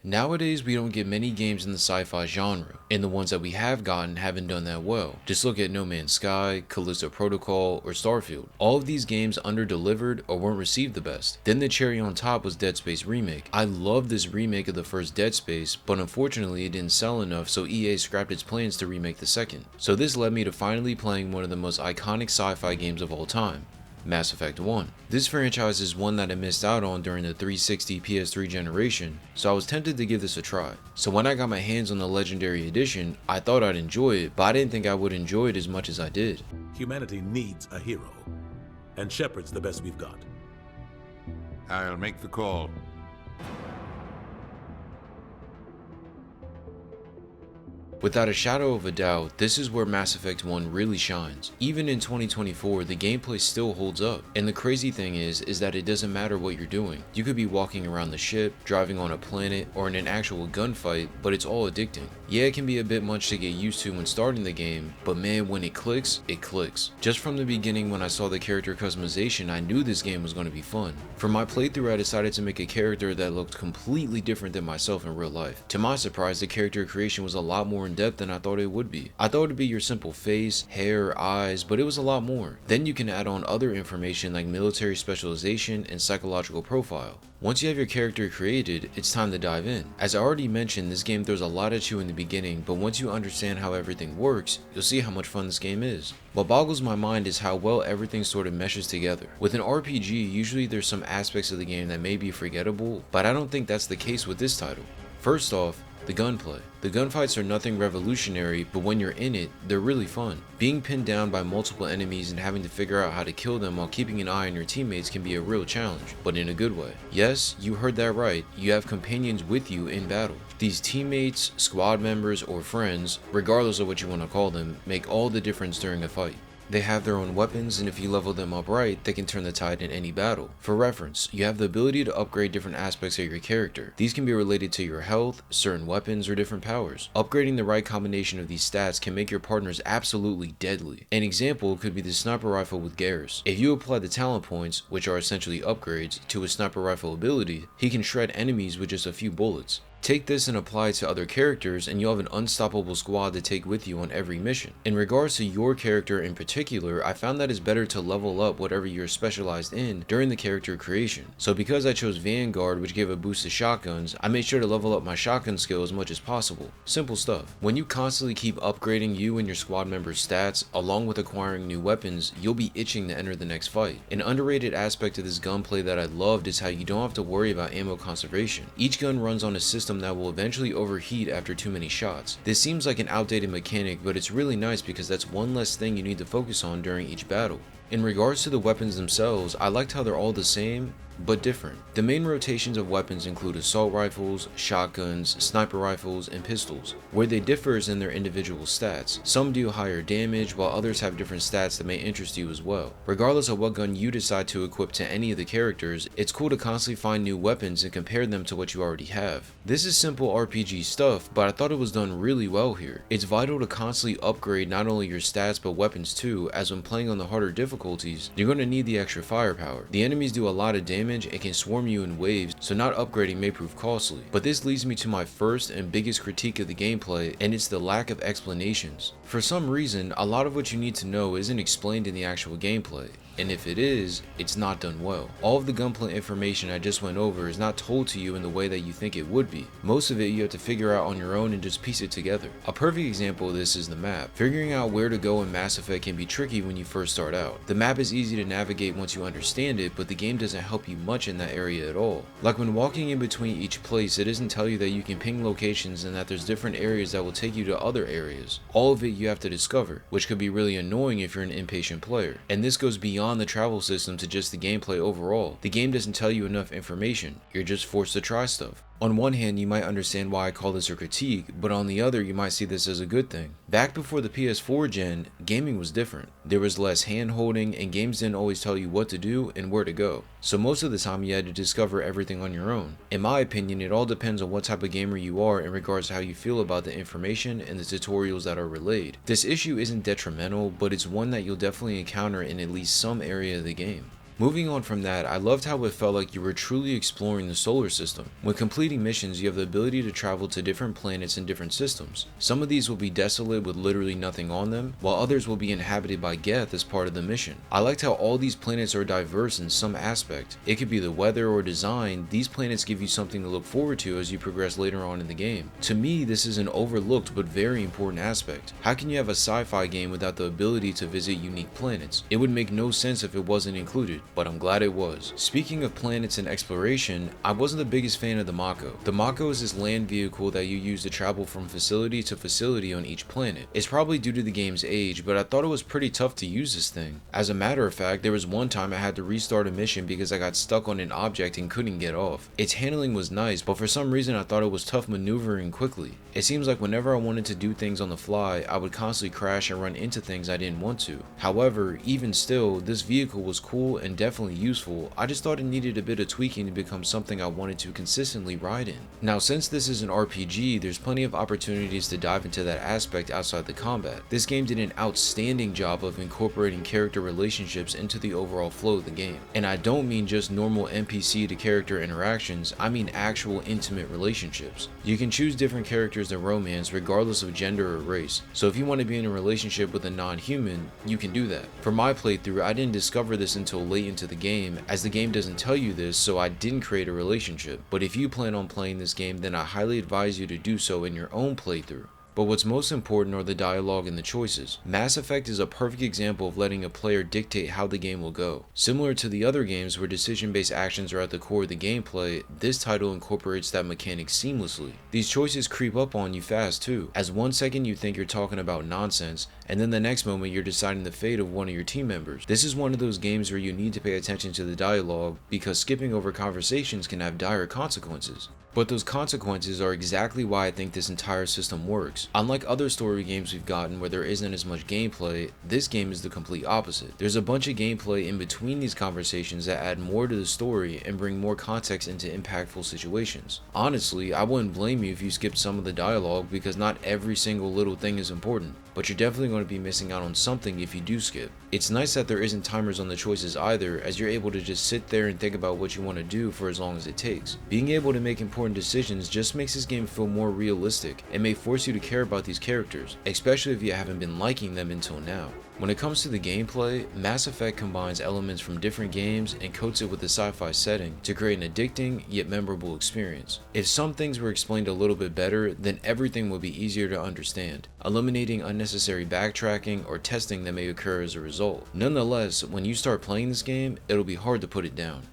Nowadays, we don't get many games in the sci-fi genre, and the ones that we have gotten haven't done that well. Just look at No Man's Sky, Callisto Protocol, or Starfield. All of these games under-delivered or weren't received the best. Then the cherry on top was Dead Space Remake. I love this remake of the first Dead Space, but unfortunately it didn't sell enough, so EA scrapped its plans to remake the second. So this led me to finally playing one of the most iconic sci-fi games of all time, Mass Effect 1. This franchise is one that I missed out on during the 360 PS3 generation, so I was tempted to give this a try. So when I got my hands on the Legendary Edition, I thought I'd enjoy it, but I didn't think I would enjoy it as much as I did. Humanity needs a hero, and Shepard's the best we've got. I'll make the call. Without a shadow of a doubt, this is where Mass Effect 1 really shines. Even in 2024, the gameplay still holds up. And the crazy thing is that it doesn't matter what you're doing. You could be walking around the ship, driving on a planet, or in an actual gunfight, but it's all addicting. Yeah, it can be a bit much to get used to when starting the game, but man, when it clicks, it clicks. Just from the beginning when I saw the character customization, I knew this game was going to be fun. For my playthrough, I decided to make a character that looked completely different than myself in real life. To my surprise, the character creation was a lot more in depth than I thought it would be. I thought it'd be your simple face, hair, eyes, but it was a lot more. Then you can add on other information like military specialization and psychological profile. Once you have your character created, it's time to dive in. As I already mentioned, this game throws a lot at you in the beginning, but once you understand how everything works, you'll see how much fun this game is. What boggles my mind is how well everything sort of meshes together. With an RPG, usually there's some aspects of the game that may be forgettable, but I don't think that's the case with this title. First off, the gunplay. The gunfights are nothing revolutionary, but when you're in it, they're really fun. Being pinned down by multiple enemies and having to figure out how to kill them while keeping an eye on your teammates can be a real challenge, but in a good way. Yes, you heard that right, you have companions with you in battle. These teammates, squad members, or friends, regardless of what you want to call them, make all the difference during a fight. They have their own weapons, and if you level them up right, they can turn the tide in any battle. For reference, you have the ability to upgrade different aspects of your character. These can be related to your health, certain weapons, or different powers. Upgrading the right combination of these stats can make your partners absolutely deadly. An example could be the sniper rifle with Garrus. If you apply the talent points, which are essentially upgrades, to a sniper rifle ability, he can shred enemies with just a few bullets. Take this and apply it to other characters and you'll have an unstoppable squad to take with you on every mission. In regards to your character in particular, I found that it's better to level up whatever you're specialized in during the character creation. So because I chose Vanguard, which gave a boost to shotguns, I made sure to level up my shotgun skill as much as possible. Simple stuff. When you constantly keep upgrading you and your squad members' stats, along with acquiring new weapons, you'll be itching to enter the next fight. An underrated aspect of this gunplay that I loved is how you don't have to worry about ammo conservation. Each gun runs on a system that will eventually overheat after too many shots. This seems like an outdated mechanic, but it's really nice because that's one less thing you need to focus on during each battle. In regards to the weapons themselves, I liked how they're all the same, but different. The main rotations of weapons include assault rifles, shotguns, sniper rifles, and pistols. Where they differ is in their individual stats. Some do higher damage, while others have different stats that may interest you as well. Regardless of what gun you decide to equip to any of the characters, it's cool to constantly find new weapons and compare them to what you already have. This is simple RPG stuff, but I thought it was done really well here. It's vital to constantly upgrade not only your stats but weapons too, as when playing on the harder difficulties, you're going to need the extra firepower. The enemies do a lot of damage and can swarm you in waves, so not upgrading may prove costly. But this leads me to my first and biggest critique of the gameplay, and it's the lack of explanations. For some reason, a lot of what you need to know isn't explained in the actual gameplay, and if it is, it's not done well. All of the gunplay information I just went over is not told to you in the way that you think it would be. Most of it you have to figure out on your own and just piece it together. A perfect example of this is the map. Figuring out where to go in Mass Effect can be tricky when you first start out. The map is easy to navigate once you understand it, but the game doesn't help you much in that area at all. Like when walking in between each place, it doesn't tell you that you can ping locations and that there's different areas that will take you to other areas. All of it you have to discover, which could be really annoying if you're an impatient player. And this goes beyond the travel system to just the gameplay overall. The game doesn't tell you enough information, you're just forced to try stuff. On one hand, you might understand why I call this a critique, but on the other, you might see this as a good thing. Back before the PS4 gen, gaming was different. There was less hand-holding, and games didn't always tell you what to do and where to go. So most of the time, you had to discover everything on your own. In my opinion, it all depends on what type of gamer you are in regards to how you feel about the information and the tutorials that are relayed. This issue isn't detrimental, but it's one that you'll definitely encounter in at least some area of the game. Moving on from that, I loved how it felt like you were truly exploring the solar system. When completing missions, you have the ability to travel to different planets and different systems. Some of these will be desolate with literally nothing on them, while others will be inhabited by Geth as part of the mission. I liked how all these planets are diverse in some aspect. It could be the weather or design. These planets give you something to look forward to as you progress later on in the game. To me, this is an overlooked but very important aspect. How can you have a sci-fi game without the ability to visit unique planets? It would make no sense if it wasn't included, but I'm glad it was. Speaking of planets and exploration, I wasn't the biggest fan of the Mako. The Mako is this land vehicle that you use to travel from facility to facility on each planet. It's probably due to the game's age, but I thought it was pretty tough to use this thing. As a matter of fact, there was one time I had to restart a mission because I got stuck on an object and couldn't get off. Its handling was nice, but for some reason I thought it was tough maneuvering quickly. It seems like whenever I wanted to do things on the fly, I would constantly crash and run into things I didn't want to. However, even still, this vehicle was cool and definitely useful. I just thought it needed a bit of tweaking to become something I wanted to consistently ride in. Now, since this is an RPG, there's plenty of opportunities to dive into that aspect outside the combat. This game did an outstanding job of incorporating character relationships into the overall flow of the game. And I don't mean just normal NPC to character interactions, I mean actual intimate relationships. You can choose different characters to romance regardless of gender or race. So if you want to be in a relationship with a non-human, you can do that. For my playthrough, I didn't discover this until late into the game, as the game doesn't tell you this, so I didn't create a relationship. But if you plan on playing this game, then I highly advise you to do so in your own playthrough. But what's most important are the dialogue and the choices. Mass Effect is a perfect example of letting a player dictate how the game will go. Similar to the other games where decision-based actions are at the core of the gameplay, this title incorporates that mechanic seamlessly. These choices creep up on you fast too, as one second you think you're talking about nonsense, and then the next moment you're deciding the fate of one of your team members. This is one of those games where you need to pay attention to the dialogue, because skipping over conversations can have dire consequences. But those consequences are exactly why I think this entire system works. Unlike other story games we've gotten where there isn't as much gameplay, this game is the complete opposite. There's a bunch of gameplay in between these conversations that add more to the story and bring more context into impactful situations. Honestly, I wouldn't blame you if you skipped some of the dialogue, because not every single little thing is important, but you're definitely going to be missing out on something if you do skip. It's nice that there isn't timers on the choices either, as you're able to just sit there and think about what you want to do for as long as it takes. Being able to make important decisions just makes this game feel more realistic and may force you to care about these characters, especially if you haven't been liking them until now. When it comes to the gameplay, Mass Effect combines elements from different games and coats it with a sci-fi setting to create an addicting yet memorable experience. If some things were explained a little bit better, then everything would be easier to understand, eliminating unnecessary backtracking or testing that may occur as a result. Nonetheless, when you start playing this game, it'll be hard to put it down.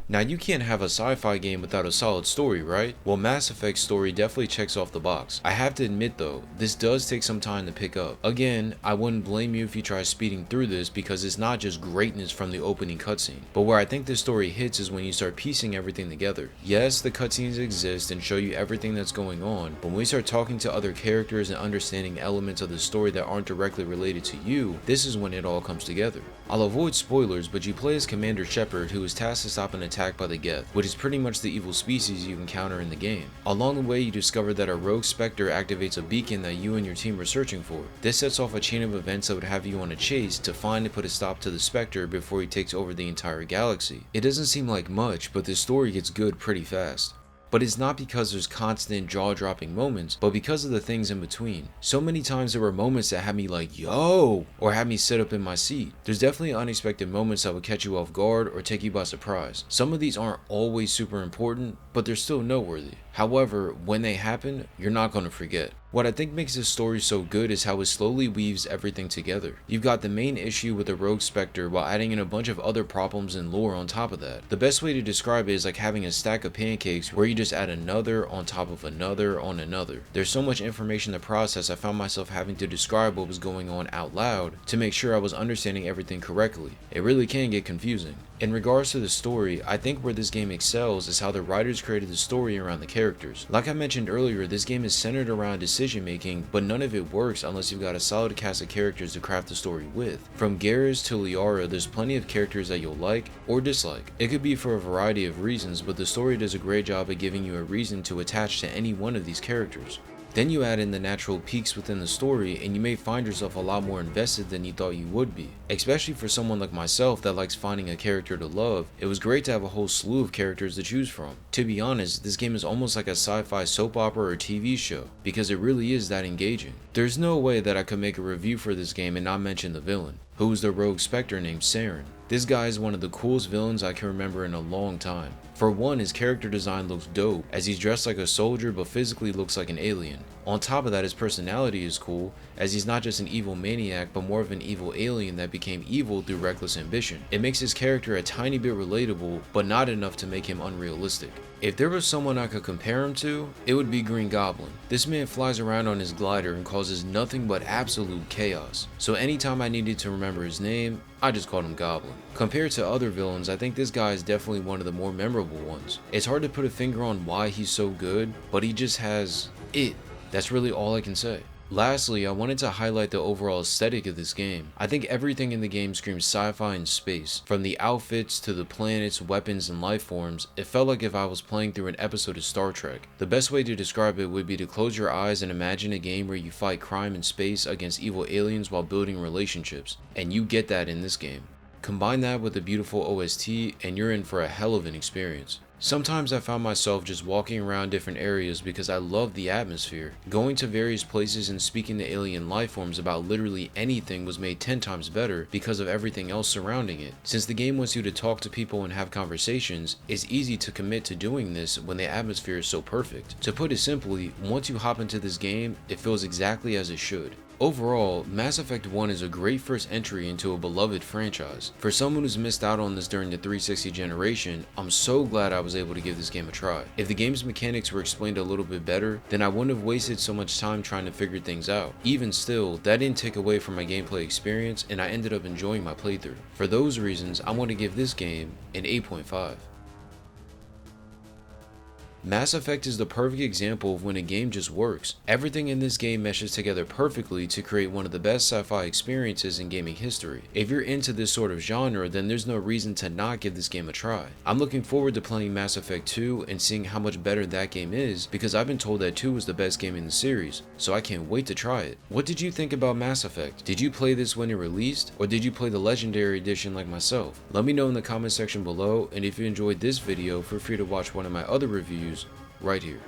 Now, you can't have a sci-fi game without a solid story, right? Well, Mass Effect's story definitely checks off the box. I have to admit though, this does take some time to pick up. Again, I wouldn't blame you if you try speeding through this, because it's not just greatness from the opening cutscene. But where I think this story hits is when you start piecing everything together. Yes, the cutscenes exist and show you everything that's going on, but when we start talking to other characters and understanding elements of the story that aren't directly related to you, this is when it all comes together. I'll avoid spoilers, but you play as Commander Shepard, who is tasked to stop an attack by the Geth, which is pretty much the evil species you encounter in the game. Along the way, you discover that a rogue Spectre activates a beacon that you and your team are searching for. This sets off a chain of events that would have you on a chase to find and put a stop to the Spectre before he takes over the entire galaxy. It doesn't seem like much, but the story gets good pretty fast. But it's not because there's constant jaw-dropping moments, but because of the things in between. So many times there were moments that had me like, yo, or had me sit up in my seat. There's definitely unexpected moments that would catch you off guard or take you by surprise. Some of these aren't always super important, but they're still noteworthy. However, when they happen, you're not going to forget. What I think makes this story so good is how it slowly weaves everything together. You've got the main issue with the rogue Spectre while adding in a bunch of other problems and lore on top of that. The best way to describe it is like having a stack of pancakes where you just add another on top of another on another. There's so much information to process, I found myself having to describe what was going on out loud to make sure I was understanding everything correctly. It really can get confusing. In regards to the story, I think where this game excels is how the writers created the story around the characters. characters. Like I mentioned earlier, this game is centered around decision making, but none of it works unless you've got a solid cast of characters to craft the story with. From Garrus to Liara, there's plenty of characters that you'll like or dislike. It could be for a variety of reasons, but the story does a great job of giving you a reason to attach to any one of these characters. Then you add in the natural peaks within the story and you may find yourself a lot more invested than you thought you would be. Especially for someone like myself that likes finding a character to love, it was great to have a whole slew of characters to choose from. To be honest, this game is almost like a sci-fi soap opera or TV show, because it really is that engaging. There's no way that I could make a review for this game and not mention the villain, who is the rogue spectre named Darren. This guy is one of the coolest villains I can remember in a long time. For one, his character design looks dope, as he's dressed like a soldier but physically looks like an alien. On top of that, his personality is cool, as he's not just an evil maniac but more of an evil alien that became evil through reckless ambition. It makes his character a tiny bit relatable, but not enough to make him unrealistic. If there was someone I could compare him to, it would be Green Goblin. This man flies around on his glider and causes nothing but absolute chaos. So anytime I needed to remember his name, I just called him Goblin. Compared to other villains, I think this guy is definitely one of the more memorable ones. It's hard to put a finger on why he's so good, but he just has it. That's really all I can say. Lastly, I wanted to highlight the overall aesthetic of this game. I think everything in the game screams sci-fi and space. From the outfits to the planets, weapons, and life forms, it felt like if I was playing through an episode of Star Trek. The best way to describe it would be to close your eyes and imagine a game where you fight crime in space against evil aliens while building relationships. And you get that in this game. Combine that with a beautiful OST and you're in for a hell of an experience. Sometimes I found myself just walking around different areas because I loved the atmosphere. Going to various places and speaking to alien life forms about literally anything was made 10 times better because of everything else surrounding it. Since the game wants you to talk to people and have conversations, it's easy to commit to doing this when the atmosphere is so perfect. To put it simply, once you hop into this game, it feels exactly as it should. Overall, Mass Effect 1 is a great first entry into a beloved franchise. For someone who's missed out on this during the 360 generation, I'm so glad I was able to give this game a try. If the game's mechanics were explained a little bit better, then I wouldn't have wasted so much time trying to figure things out. Even still, that didn't take away from my gameplay experience and I ended up enjoying my playthrough. For those reasons, I want to give this game an 8.5. Mass Effect is the perfect example of when a game just works. Everything in this game meshes together perfectly to create one of the best sci-fi experiences in gaming history. If you're into this sort of genre, then there's no reason to not give this game a try. I'm looking forward to playing Mass Effect 2 and seeing how much better that game is, because I've been told that 2 is the best game in the series, so I can't wait to try it. What did you think about Mass Effect? Did you play this when it released, or did you play the Legendary Edition like myself? Let me know in the comment section below, and if you enjoyed this video, feel free to watch one of my other reviews right here.